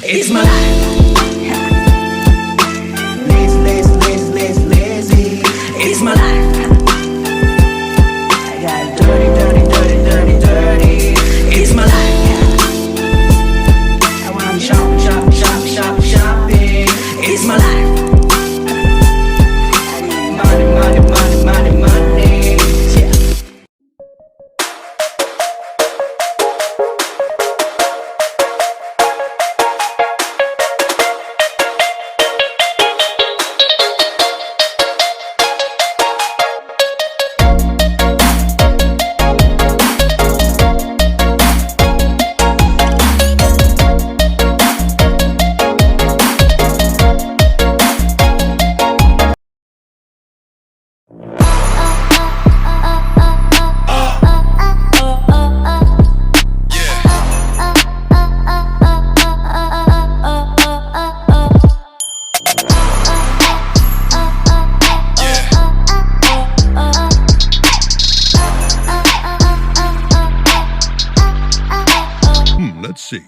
It's my life. Lazy, lazy, lazy, lazy, lazy. It's my life. I got dirty, dirty, dirty, dirty, dirty. It's my life. I wanna shop, shop, shop, shop, shopping. It's my life. I need money, money, money, money, money. Yeah. Let's see.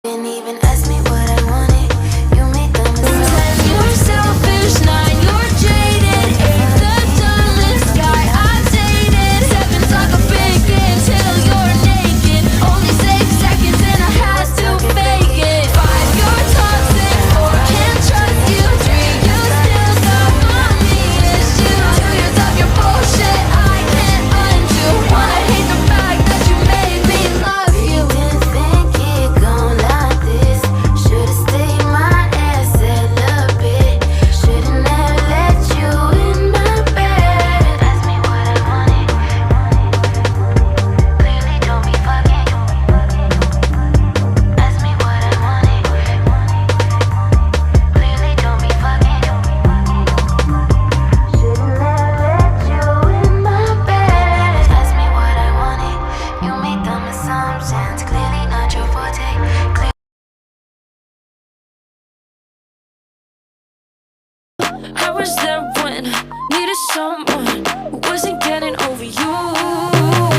Didn't even ask me what I wanted. You made the mistake. You're selfish, 9, you're jaded. 8, the dullest guy I've dated. 7's like a big game till you're naked. Only 6 seconds and I had to fake it. 5, you're toxic. 4, can't trust you. 3, you still got mommy issues. 2 years of your bullshit, I can't undo. 1, I hate the fact that you made me love you. Didn't think it gon' like this. Should've stayed my ass celibate. Should've never let you in my bed. Ask me what I wanted. Clearly don't be fucking. Ask me what I wanted. Clearly don't be fucking. Should've never let you in my bed. Ask me what I wanted. You made dumb assumptions. Clearly not your forte. I was there when I needed someone who wasn't getting over you.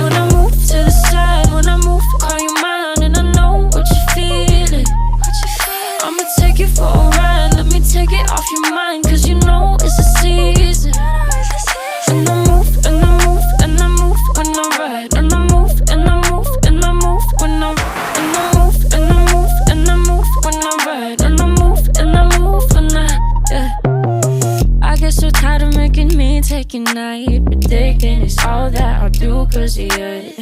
When I move to the side, when I move, call you mine, and I know what you're feeling. I'ma take you for a ride, let me take it off your mind, cause you know it's a season. And I move, and I move, and I move when I ride, and I move, and I move, and I move when I ride, and I move, and I move, and I move when I ride, and I move, and I move when yeah. I get so tired of making me take a night, predicting it's all that I'll do cause of you.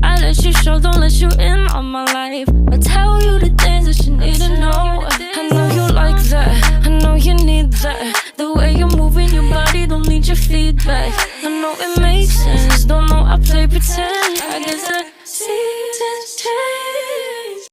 I let you show, don't let you in on my life. I tell you the things that you need to know. I know you like that, I know you need that. The way you're moving your body, don't need your feedback. I know it makes sense, don't know I play pretend. I guess that